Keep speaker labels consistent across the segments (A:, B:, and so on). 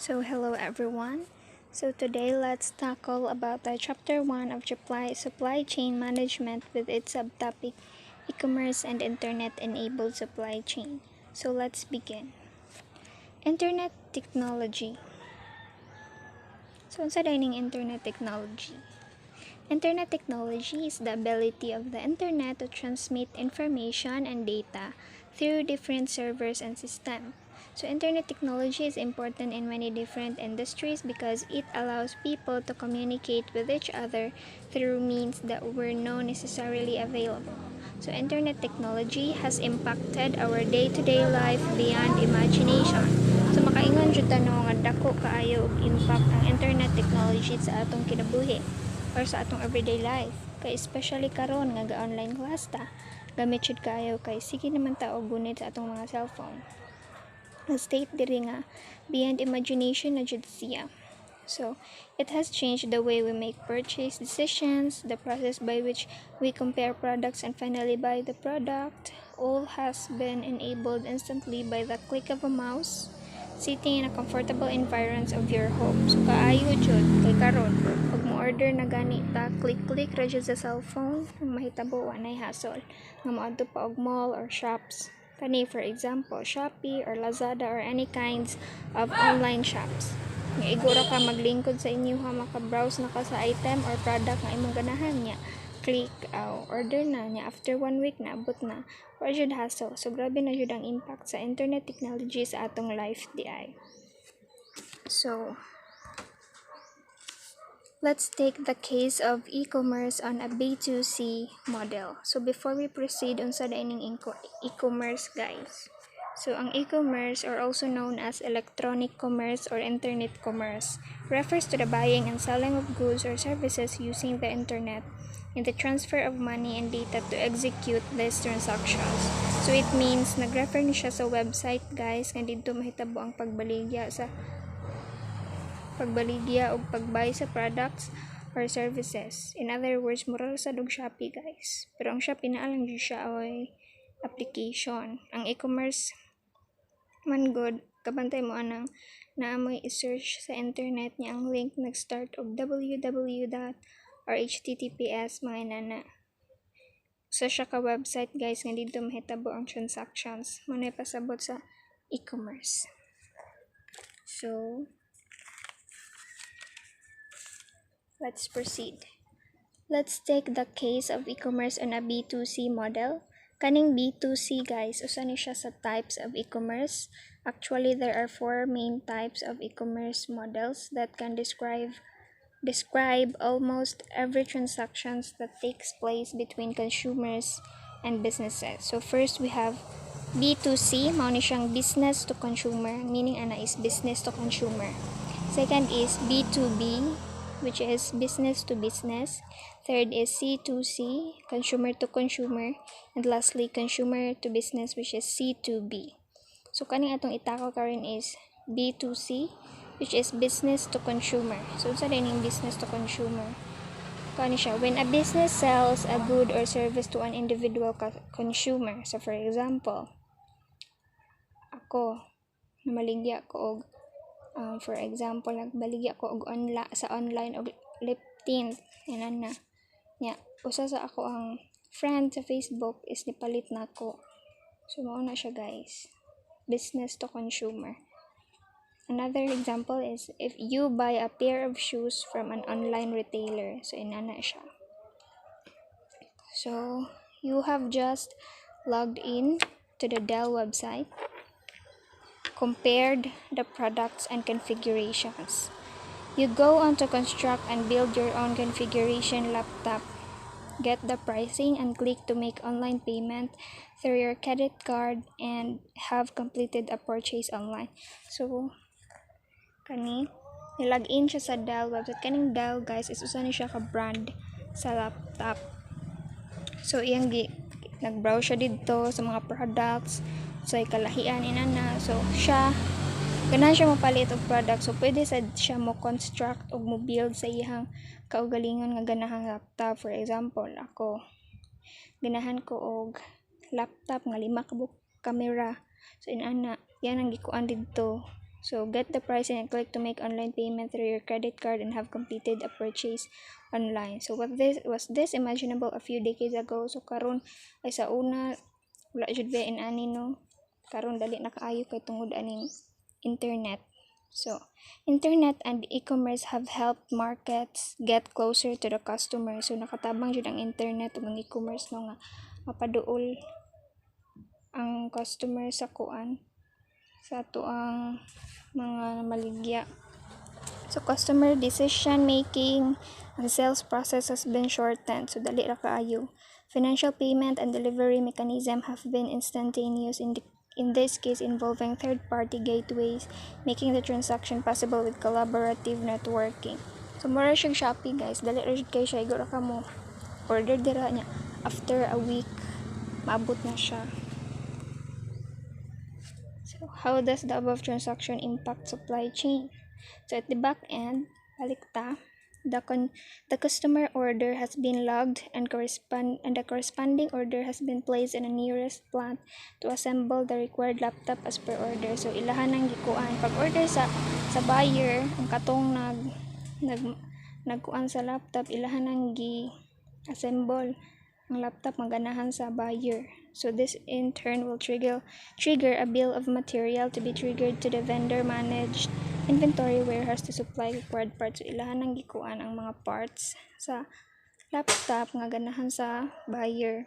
A: So hello everyone. So today let's tackle about the chapter 1 of supply chain management with its subtopic e-commerce and internet enabled supply chain. So let's begin. Internet technology. So sa dining internet technology. Internet technology is the ability of the internet to transmit information and data through different servers and systems. So internet technology is important in many different industries because it allows people to communicate with each other through means that were not necessarily available. So internet technology has impacted our day-to-day life beyond imagination. So makaingon jud ta no nga dako kaayo og impact ang internet technology sa atong kinabuhi or sa atong everyday life. Kay especially karon nga ga-online class ta, gamit jud kaayo kay sige naman ta og gunit sa atong mga cellphone. State diri nga beyond imagination na jud siya. So, it has changed the way we make purchase decisions, the process by which we compare products and finally buy the product. All has been enabled instantly by the click of a mouse, sitting in a comfortable environment of your home. So, kaayo jud kay karon, pag mo-order na gani ta, click ra jud sa cellphone, mahitabo wa nay hassle nga moadto pa og mall or shops. Kani for example, Shopee or Lazada or any kinds of online shops. Nga igura ka maglingkod sa inyo ha, maka-browse na ka sa item or product nga imong ganahan niya. Click, order na niya. After 1 week na, abot na. Or jud hassle. So, grabe na jud ang impact sa internet technology sa atong life di ay. So, let's take the case of e-commerce on a B2C model. So, before we proceed on sa dining e-commerce guys. So, ang e-commerce, or also known as electronic commerce or internet commerce, refers to the buying and selling of goods or services using the internet and the transfer of money and data to execute these transactions. So, it means, nag-refer ni siya sa website guys, nga dito mahitabo ang pagbaligya o pagbuy sa products or services. In other words, mura sa dog Shopee guys. Pero ang Shopee na lang dyan siya ay application. Ang e-commerce man good, kabantay mo anang naamoy i-search sa internet niya ang link nag-start og www. or https mga inana. So siya ka website guys nga dito mahitabo ang transactions. Muna pasabot sa e-commerce. So, let's proceed. Let's take the case of e-commerce on a B2C model. Kaning B2C guys, usa ni siya sa types of e-commerce. Actually, there are 4 main types of e-commerce models that can describe almost every transactions that takes place between consumers and businesses. So first we have B2C, mao ni siyang business to consumer, meaning ana is business to consumer. Second is B2B, which is business to business. Third is C2C, consumer to consumer. And lastly, consumer to business, which is C2B. So, kaning atong itako karon is B2C, which is business to consumer. So, sa din yung business to consumer. Kani siya, when a business sells a good or service to an individual consumer. So, for example, ako, namaligya ko og for example, nagbaligya ko og sa online og lip tint, inan na. Nya, usa sa ako ang friend sa Facebook is nipalit na ko. So, mao na siya guys. Business to consumer. Another example is if you buy a pair of shoes from an online retailer. So, inana siya. So, you have just logged in to the Dell website, compared the products and configurations. You go on to construct and build your own configuration laptop, get the pricing and click to make online payment through your credit card and have completed a purchase online. So, nilag in siya sa Dell website. Kaning Dell guys is usa ni siya ka brand sa laptop. So, iyang nag-browse siya dito sa mga products. So, kalahian inana. So, ganahan siya mapalit og product. So, pwede siya mo construct o mo build sa iyang kaugalingon nga ganahang laptop. For example, ako, ganahan ko og laptop nga 5 ka camera. So, inana, yan ang gikuan dito So get the pricing and click to make online payment through your credit card and have completed a purchase online. So was this imaginable a few decades ago? So karon ay sa una wala jud ba ani no. Karon dali na kaayo kay tungod aning internet. So, internet and e-commerce have helped markets get closer to the customer. So, nakatabang jud ang internet ug ang e-commerce no nga mapaduol ang customer sa kuan sa ato ang mga maligya. So, customer decision making and sales process has been shortened. So, dali ra kaayo. Financial payment and delivery mechanism have been instantaneous in this case involving third-party gateways, making the transaction possible with collaborative networking. So, mura siya Shopee guys. Dali ra kay siya. Igura ka mo. Order dira niya. After a week, maabot na siya. So, how does the above transaction impact supply chain? So, at the back end, balikta, the customer order has been logged and the corresponding order has been placed in the nearest plant to assemble the required laptop as per order. So, ilahan ng gikuan. Pag order sa buyer, ang katong nagkuan sa laptop, ilahan ng assemble ang laptop maganahan sa buyer. So this in turn will trigger a bill of material to be triggered to the vendor managed inventory warehouse to supply required parts. So ilahan ng gikuan ang mga parts sa laptop nga ganahan sa buyer.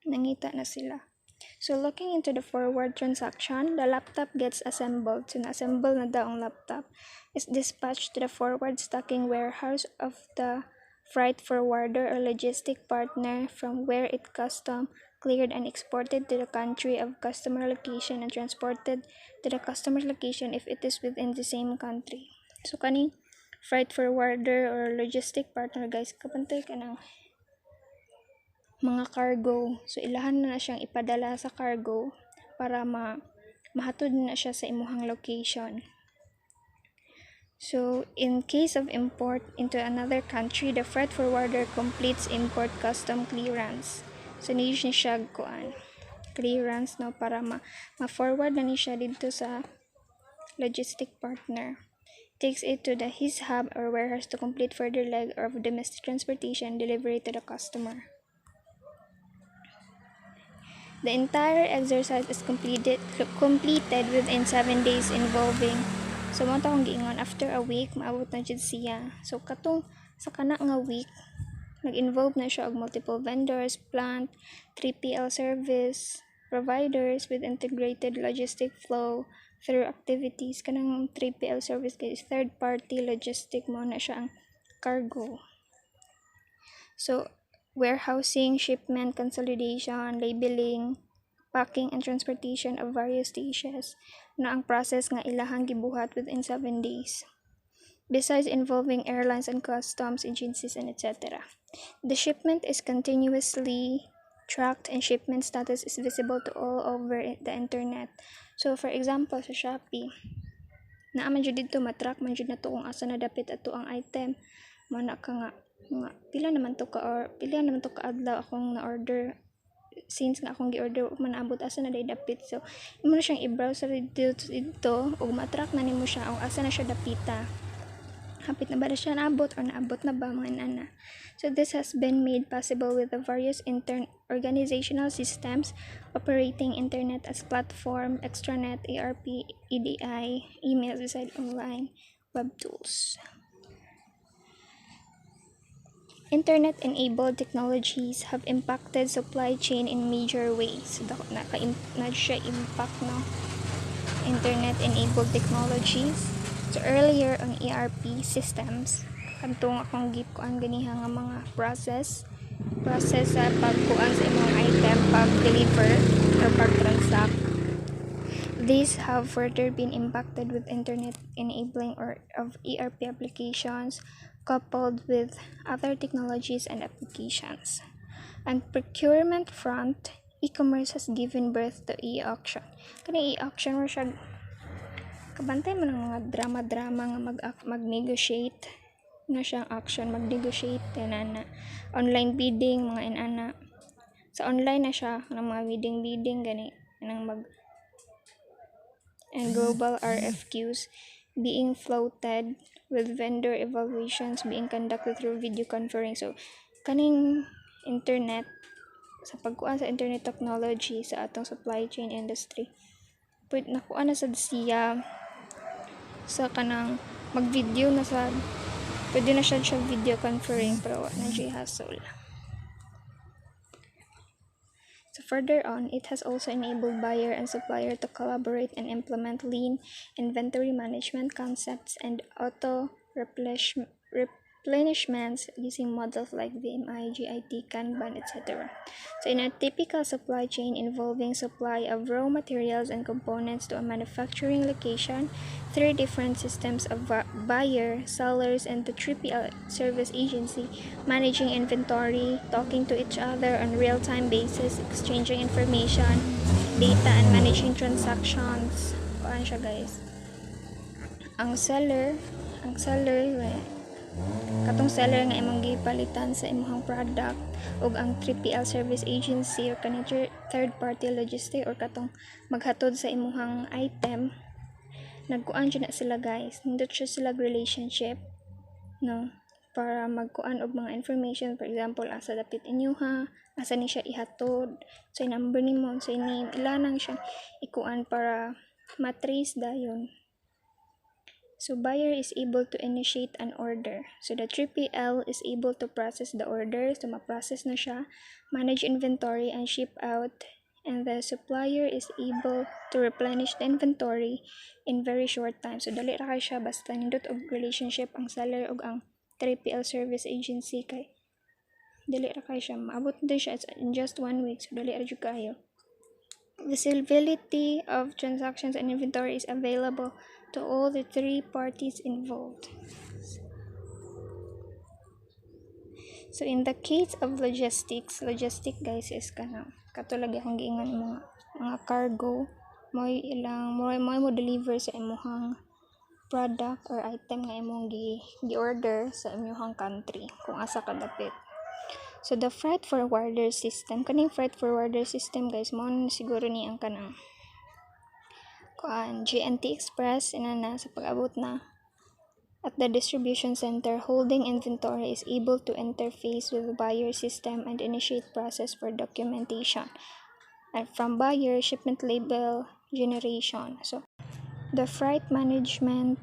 A: Nangita na sila. So looking into the forward transaction, the laptop gets assembled. So na-assemble na daw ang laptop. Is dispatched to the forward stocking warehouse of the freight forwarder or logistic partner from where it custom cleared and exported to the country of customer location and transported to the customer's location if it is within the same country. So kaning freight forwarder or logistic partner guys, kapantay ka ng mga cargo. So ilahan na siyang ipadala sa cargo para mahatod na siya sa imuhang location. So, in case of import into another country, the freight forwarder completes import custom clearance. So, niyo siya kuan clearance no para ma-forward na ni siya dito sa logistic partner. Takes it to his hub or warehouse to complete further leg of domestic transportation and delivery to the customer. The entire exercise is completed within 7 days involving. So, mo akong giingon, after a week, maabot na dyan siya. So, katong sa kana nga week, nag-involve na siya og multiple vendors, plant, 3PL service, providers with integrated logistic flow through activities. Kanang 3PL service guys, third-party logistic mo na siya ang cargo. So, warehousing, shipment, consolidation, labeling, packing, and transportation of various stages na ang process nga ilahang gibuhat within 7 days. Besides involving airlines and customs agencies and etc. The shipment is continuously tracked and shipment status is visible to all over the internet. So for example sa Shopee, naaman jud dito matrack man jud nato kung asa nadapit ato ang item. Mana ka nga pila naman to ka adlaw akong na-order since nga akong gi-order manabot asa na day dapit. So imo na siyang i-browse dito ug ma-track na nimo siya o asa na siya dapita. Hapit na ba na siya naabot or naabot na ba mga inana. So this has been made possible with the various organizational systems operating internet as platform, extranet, ERP, EDI, email, beside online web tools. Internet-enabled technologies have impacted supply chain in major ways. Na siya impact no internet-enabled technologies. So earlier on ERP systems, kantong akong gip ko ang ganiha nga mga process sa pagkuan sa imong item, pag-deliver or pag-transact. These have further been impacted with internet enabling of ERP applications coupled with other technologies and applications. And procurement front, e-commerce has given birth to e-auction. Kani e-auction mo siya kabantay mo ng mga drama nga mag-negotiate na siyang auction, mag-negotiate na online bidding mga inana. Sa online na siya ng mga bidding gani nang and global RFQs being floated, with vendor evaluations being conducted through video conferring. So kaning internet, sa pagkuan sa internet technology sa atong supply chain industry, pwede nakuha na sad siya sa kanang mag-video na sa, pwede na siya video conferring pero wa na siya hassle. So further on, it has also enabled buyer and supplier to collaborate and implement lean inventory management concepts and auto replenishments using models like VMI, GIT, Kanban, etc. So in a typical supply chain involving supply of raw materials and components to a manufacturing location, 3 different systems of buyer, sellers, and the 3PL service agency managing inventory, talking to each other on real-time basis, exchanging information, data, and managing transactions. Kuan siya guys. Ang seller, katong seller nga imong gipalitan sa imong product, ug ang 3PL service agency or kaning third party logistic or katong maghatod sa imong item, nagkuan siya na sila guys, nindot siya sila relationship, no, para magkuan og mga information. For example, asa dapit inyuha, asa ni siya ihatod, so number nimo, so name, ilanang siya ikuan para matrace dayon. So buyer is able to initiate an order. So the 3PL is able to process the order. So ma-process na siya, manage inventory and ship out. And the supplier is able to replenish the inventory in very short time. So dali ra kay siya, basta nindot og relationship ang seller ug ang 3PL service agency, kay dali ra kay siya, maabot din siya in just 1 week. So dali ra jud kayo. Visibility of transactions and inventory is available to all the 3 parties involved. So in the case of logistic guys is katulad akong giingon mga cargo mo deliver sa imong product or item nga imong gi-order sa imong country kung asa ka dapit. So the freight forwarder system, kaning freight forwarder system guys, mo siguro ni ang kanang GNT Express na sa pag-abot na at the distribution center. Holding inventory is able to interface with the buyer system and initiate process for documentation. And from buyer, shipment label generation. So the freight management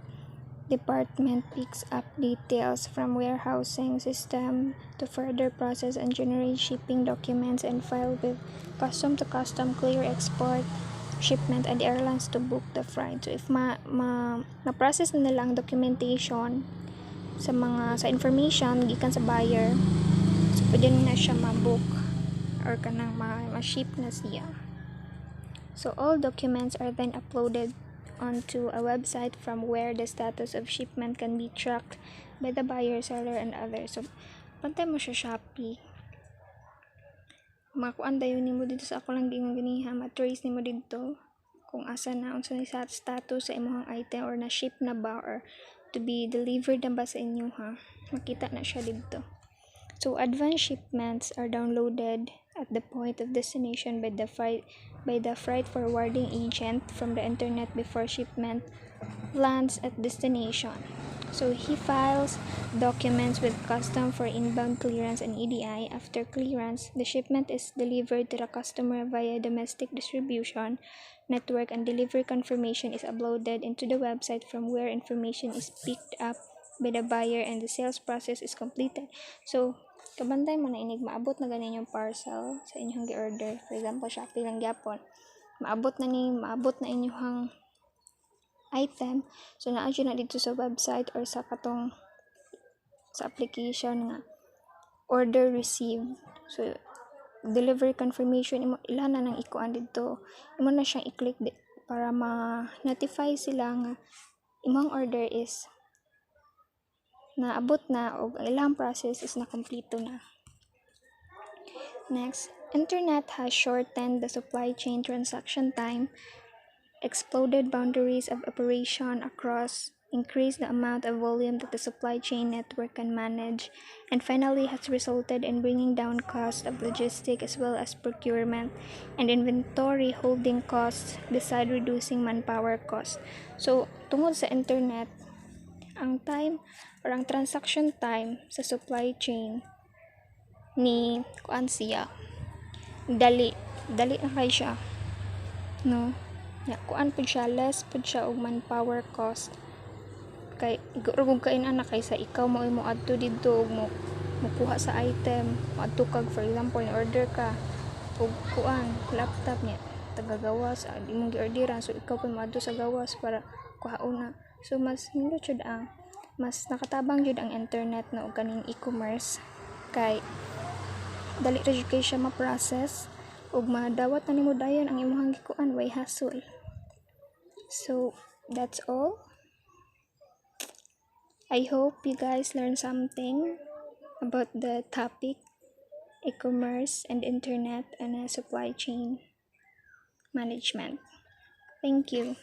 A: department picks up details from warehousing system to further process and generate shipping documents and file with custom to custom, clear export, shipment, and airlines to book the freight. So if ma-process na nila ang documentation sa information gikan sa buyer, so pwede na siya ma-book or kanang ma-ship na siya. So all documents are then uploaded onto a website from where the status of shipment can be tracked by the buyer, seller, and others. So pantay mo siya Shopee, makuan dayon nimo dito sa ako lang gingon ganiha, matrace nimo dito kung asa na unsa ni status sa imong item or na ship na ba or to be delivered na ba sa inyo makita na siya dito. So advanced shipments are downloaded at the point of destination by the freight forwarding agent from the internet before shipment lands at destination. So he files documents with custom for inbound clearance and EDI. After clearance, the shipment is delivered to the customer via domestic distribution network, and delivery confirmation is uploaded into the website from where information is picked up by the buyer and the sales process is completed. So kabantay mo na inig maabot na ganin yung parcel sa inyong gi-order. For example, Shopee lang gyapon, maabot na inyong item. So naa na dito sa website or sa application nga order received. So delivery confirmation imo ilan na nang ikuan dito, imo na siyang i-click para ma-notify sila nga imong order is naabot na o ang ilang process is nakompleto na. Next, internet has shortened the supply chain transaction time, exploded boundaries of operation across increase the amount of volume that the supply chain network can manage, and finally has resulted in bringing down cost of logistics as well as procurement and inventory holding costs beside reducing manpower costs. So, tungod sa internet, ang time or ang transaction time sa supply chain ni kuan siya dali na kay siya, no, ya kuan pud siya, less pud siya og manpower cost kay igurugog kain ana kaysa ikaw mo adto didto og mo mukuha sa item, adto kag for example ni order ka og kuan laptop niya tagagawas di mong giorderan, so ikaw pa moadto sa gawas para kuhaon na. So mas nindot jud ang mas nakatabang jud ang internet na og kaning e-commerce kay dali ra jud kay siya ma-process ug madawat na nimo dayon ang imong gikuan way hassle. So that's all. I hope you guys learn something about the topic e-commerce and internet and supply chain management. Thank you.